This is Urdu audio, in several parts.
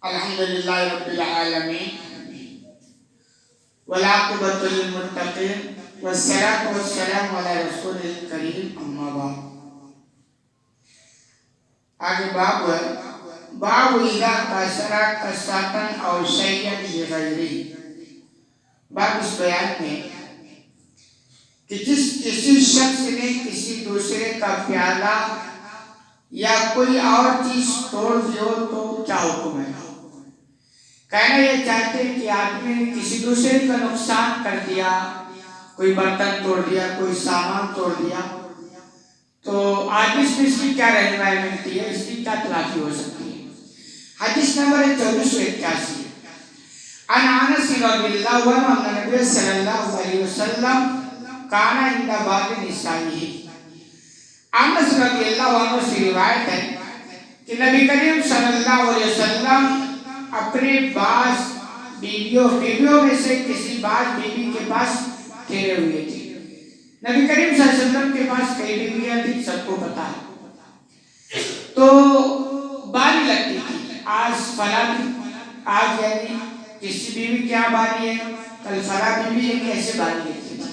الحمدللہ رب العالمین والعاقبۃ للمتقین والصلاة والسلام علی رسول الکریم اما بعد. آگے باب اذا کسر کسرۃ او شیئا لغیرہ. باب اس بیان میں کہ کسی شخص نے کسی دوسرے کا پیالہ یا کوئی اور چیز توڑ دیو تو کیا حکم ہے. کہنا یہ چاہتے ہیں کہ آدمی نے کسی دوسرے کا نقصان کر دیا، کوئی برتن توڑ دیا، کوئی سامان توڑ دیا، تو آدمی سے اس کی کیا رہنمائی ملتی ہے، اس کی کیا تلافی ہو سکتی ہے. حدیث نمبر 2481 عن انس رضی اللہ عنہ ان نبی صلی اللہ علیہ وسلم کان عند بعض نسائه. انس رضی اللہ عنہ سے روایت ہے کہ نبی کریم صلی اللہ علیہ وسلم اپنے بعض بیویوں میں سے کسی بعض بیوی کے پاس ٹھہرے ہوئے تھے. نبی کریم صلی اللہ علیہ وسلم کے پاس کئی بیویاں تھیں، سب کو پتا ہے. تو باری لگتی تھی، آج فلاں آج یعنی کسی بیوی کیا باری ہے، کل فلاں بیوی یعنی ایسے باری لگتی تھی.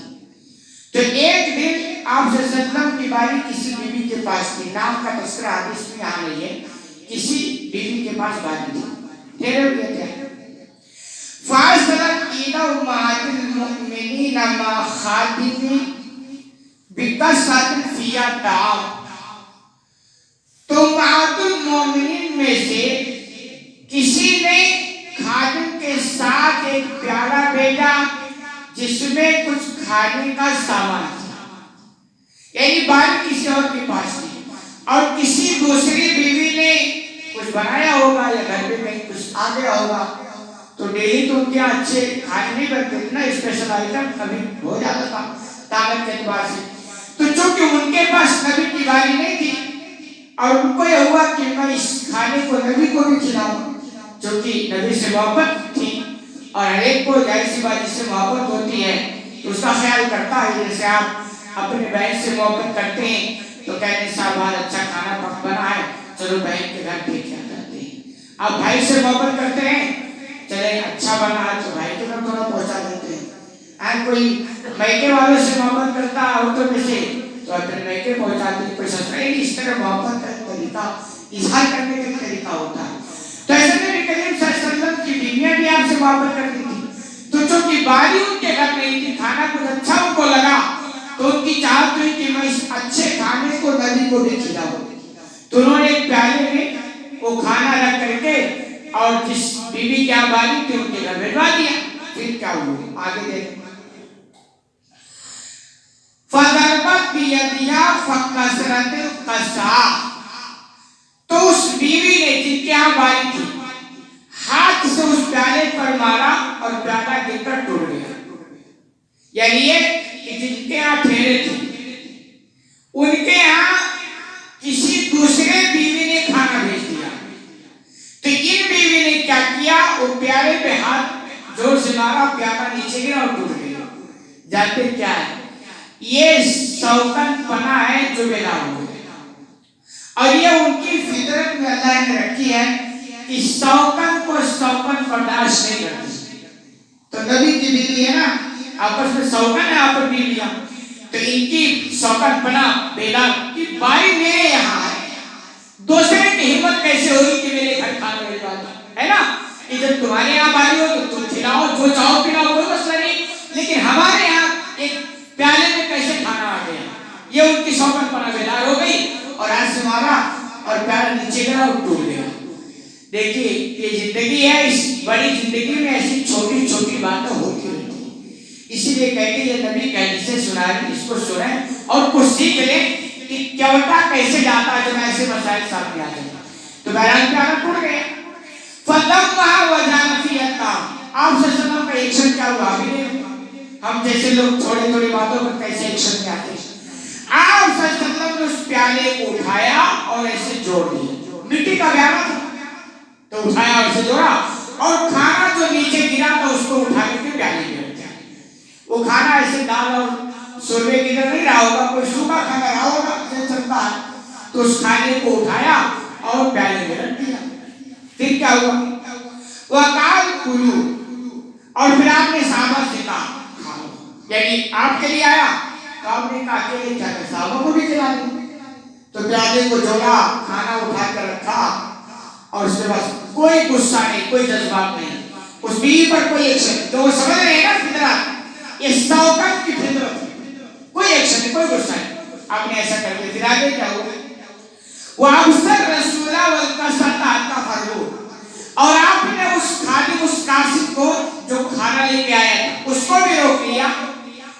تو ایک دن آپ صلی اللہ علیہ وسلم کی باری کسی بیوی کے پاس تھی. نام کا تذکرہ حدیث میں یہاں نہیں ہے، کسی بیوی کے پاس باری تھی، ٹھہرے ہوئے تھے. فَأَرْسَلَتْ إِلَى أُمَّهَاتِ الْمُؤْمِنِينَ مَعَ خَادِمٍ بِكَسْرَةٍ فِيهَا طَعَامٌ. تو أمہات المومنین میں سے کسی نے خادم کے ساتھ ایک پیالہ بھیجا جس میں کچھ کھانے کا سامان تھا، یعنی بات کسی اور کے پاس تھی، اور کسی دوسری بیوی نے کچھ بنایا ہوگا یا گھر پہ کہیں کچھ آ گیا ہوگا. تو ڈیلی تو ان کے اچھے کھانے نہیں بنتے نا، اسپیشل آئٹم کبھی ہو جاتا تھا طاقت کے اعتبار سے. تو چونکہ ان کے پاس نبی کی باری نہیں تھی اور ان کو یہ ہوا کہ میں اس کھانے کو نبی کو بھی کھلاؤں، چونکہ نبی سے محبت تھی اور ہر ایک کو ظاہر سی بات جس سے محبت ہوتی ہے تو اس کا خیال کرتا ہے. جیسے آپ اپنے بہن سے محبت کرتے ہیں تو کہتے ہیں صاحب بہت اچھا کھانا بنا ہے، چلو بہن کے گھر دے کے آ جاتے ہیں. آپ بھائی سے محبت کرتے ہیں، چلے اچھا بنا ہے تو بھائی کے گھر تھوڑا پہنچا دیتے ہیں. کوئی میکے والوں سے محبت کرتا ہے عورتوں میں سے تو اپنے میکے پہنچاتے ہیں. کوئی سسرالی اس طرح محبت کا طریقہ اظہار کرنے کا طریقہ ہوتا ہے. تو ایسے نبی کریم صلی اللہ علیہ وسلم کی بیویاں بھی آپ سے محبت کرتی تھی. تو چونکہ باری ان کے گھر نہیں تھی، کھانا کچھ اچھا ان کو لگا تو ان کی چاہت ہوئی کہ میں اس اچھے کھانے کو نبی کو بھی کھلاؤں. تو انہوں نے ایک پیالے میں وہ کھانا رکھ کر کے اور جس بیوی کیا باری تھی ان کے گھر بھیجوا دیا. پھر کیا ہوا آگے دیکھیں. فَضَرَبَتْ بِيَدِهَا فَكَسَرَتِ الْقَصَعَ. تو اس بیوی نے جن کے یہاں باری تھی ہاتھ سے اس پیالے پر مارا اور پیالہ گر کر ٹوٹ گیا. یعنی یہ کہ جن کے یہاں ٹھہرے تھے ان کے یہاں کسی دوسرے بیوی نے کھانا بھیج دیا. تو ان بیوی نے کیا کیا، وہ پیالے پہ ہاتھ زور سے مارا، پیالہ نیچے گرا اور ٹوٹ گیا. جانتے کیا ہے یہ شوکت پنا ہے جو بیدار ہو گئے، اور یہ ان کی فطرت میں اللہ نے رکھی ہے کہ شوکت کو شوکت برداشت نہیں کرتی. تو نبی کی بیوی ہے نا، آپس میں شوکت ہے آپس بیویاں، تو ان کی شوکت پنا بیدار کی باری میرے یہاں ہے. دوسرے کی ہمت کیسے ہوئی کہ میرے گھر کھانا بھیجوا دو، ہے نا. کہ جب تمہارے یہاں باری ہو تو تم کھلاؤ، جو چاہو پلاؤ، کوئی مسئلہ نہیں، لیکن ہمارے یہاں ایک پیالے میں کیسے کھانا آ گیا. یہ ان کی شوکت پنا بیدار ہو گئی اور ہاتھ سے مارا اور پیالہ نیچے گرا اور ٹوٹ گیا. دیکھیے یہ زندگی ہے، اس بڑی زندگی میں ایسی چھوٹی چھوٹی باتیں ہوتی رہتی ہیں. اسی لیے کہتے یہ نبی کہنے سے سنا ہے، اس کو سنیں اور کچھ سیکھ لیں کہ کیوٹا کیسے جاتا ہے جب ایسے مسائل سامنے آ جائیں. تو بہرحال پیالہ ٹوٹ گیا. فَلَمَّا وَجَعَلَ فِيهَا الطَّعَامَ. آپ صلی اللہ علیہ وسلم کا ایکشن کیا ہوا ابھی نہیں. ہم جیسے لوگ تھوڑی تھوڑی باتوں پر کیسے ایکشن میں آتے ہیں. آپ صلی اللہ علیہ وسلم نے اس پیالے کو اٹھایا اور ایسے جوڑ دیا. مٹی کا پیالہ تھا تو اٹھایا اور اسے جوڑا، اور کھانا جو نیچے گرا تھا اس کو اٹھا کے پیالے میں رکھ دیا. وہ کھانا ایسے دال اور شوربے کی طرح نہیں رہا ہوگا، کوئی سوکھا کھانا رہا ہوگا جیسے چلتا ہے. تو اس کھانے کو اٹھایا اور پیالے میں رکھ دیا. پھر کیا ہوا، وقال کلو، اور پھر آپ نے صحابہ سے کہا کھاؤ، یعنی آپ کے لیے آیا تو آپ نے کہا کہ چلے صحابہ کو بھی کھلا دیں، تو پیالے کو جوڑا، کھانا اٹھا کر رکھا، اور اس کے بعد کوئی غصہ نہیں، کوئی جذبات نہیں، اس بیوی پر کوئی ایکشن، تو وہ سمجھ رہے ہیں نا فطرت، یہ سوکت کی فطرت، کوئی ایکشن نہیں، کوئی غصہ نہیں، آپ نے ایسا کر کے پھر آگے کیا ہوا؟ وَأَبْصَرَ الرَّسُولَ وَالْقَصَّةَ الْكَفَرُ، اور آپ نے اس خادم، اس قاصد کو جو کھانا لے کے آیا تھا اس کو بھی روک لیا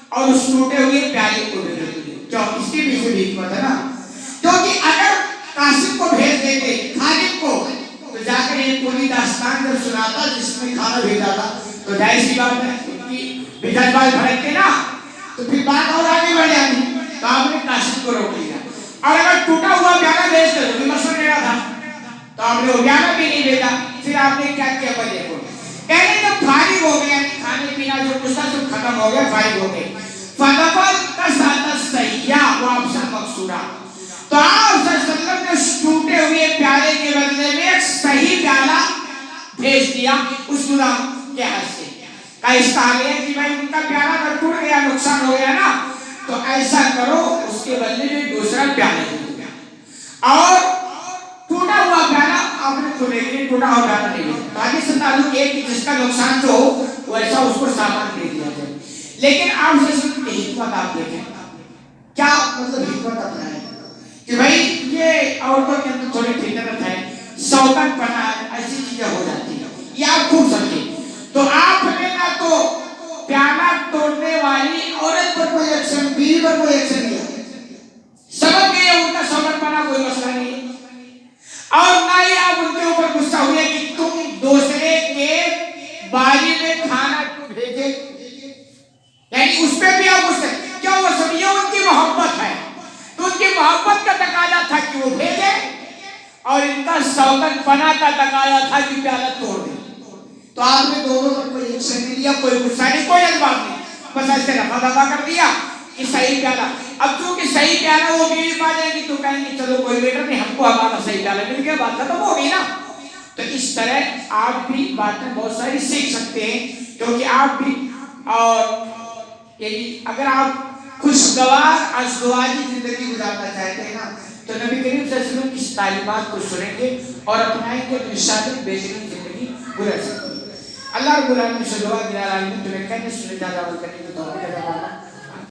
اور اس ٹوٹے ہوئے پیالے کو بھی روک لیا. کیوں؟ اس کی پیچھے بھی حکمت ہے نا، کیونکہ اگر قاصد کو بھیج دیتے خادم کو تو جا کر یہ پوری داستان جب سناتا جس میں کھانا بھیجا تھا تو ظاہر سی بات ہے کہ بجٹ بال بھڑکتے نا، تو پھر بات اور آگے بڑھ جاتی. تو آپ نے قاصد کو روک لیا، اور اگر ٹوٹا ہوا پیالہ بھیجتے تو بھی مسئلہ میرا تھا، تو آپ نے وہ پیالہ بھی نہیں بھیجا. پھر آپ نے کیا کیا بھائی دیکھو، کہنے جب فارغ ہو گیا، کھانے پینا جو کچھ تھا سب ختم ہو گیا، فارغ ہو گئے، فَدَفَلْ قَسَاتَ السَّيَّا وَأَبْصَرَ مَقْصُورًا، تو آپ صلی اللہ علیہ وسلم نے اس ٹوٹے ہوئے پیالے کے بدلے میں ایک صحیح پیالہ بھیج دیا اس غلام کے ہاتھ سے. کا استعمال ہے کہ بھائی ان کا پیالہ اگر ٹوٹ گیا، نقصان ہو گیا نا، تو ایسا کرو اس کے بدلے میں دوسرا پیالہ دے دو، اور ٹوٹا ہوا پیالہ آپ نے کھولے کے لیے ٹوٹا ہوا پیالہ نہیں دیا. باقی سے تعلق ہے کہ جس کا نقصان جو ہو وہ ایسا اس کو سامان دے دیا جائے. لیکن آپ سے سن کے حکمت آپ دیکھیں کیا مطلب حکمت اپنا ہے کہ بھائی یہ عورتوں کے اندر تھوڑی فطرت ہے، شوکت پنا ہے، ایسی چیزیں ہو جاتی ہیں، یہ آپ خوب سمجھیں. تو آپ نے نہ تو پیالہ توڑنے والی عورت پر کوئی ایکشن، بیوی پر کوئی ایکشن لیا، سمجھ گئے ان کا شوکت پنا کوئی مسئلہ نہیں ہے، اور نہ ہی آپ ان کے اوپر غصہ ہوئے کہ تم دوسرے کے باجی میں کھانا کیوں بھیجے، یعنی اس پہ بھی آپ غصہ. کیا وہ سمجھے ان کی محبت ہے، تو ان کی محبت کا تقاضا تھا کہ وہ بھیجے، اور ان کا شوکت پنا کا تقاضا تھا کہ پیالہ توڑ دے. تو آپ نے دونوں پر کوئی ایکشن نہیں لیا، کوئی غصہ نہیں، کوئی جذبات نہیں، بس ایسے رفع دفع کر دیا کہ صحیح پیالہ. اب چونکہ صحیح پیالہ وہ بیوی پا جائے گی تو کہیں گے چلو کوئی میٹر نہیں، ہم کو ہمارا صحیح پیالہ مل گیا، بات ختم ہو گئی نا. تو اس طرح آپ بھی باتیں بہت ساری سیکھ سکتے ہیں، کیونکہ آپ بھی، اور یعنی اگر آپ خوشگوار ازدواجی زندگی گزارنا چاہتے ہیں نا تو نبی کریم صلی اللہ علیہ وسلم کی تعلیمات کو سنیں گے اور اپنائیں گے تو انشاءاللہ بہترین زندگی گزر سکتی ہے. اللہ رب العالمین سے دعا کہ العالمین تمہیں کہنے سنے زیادہ عمل کرنے کی توفیق عطا فرمائے.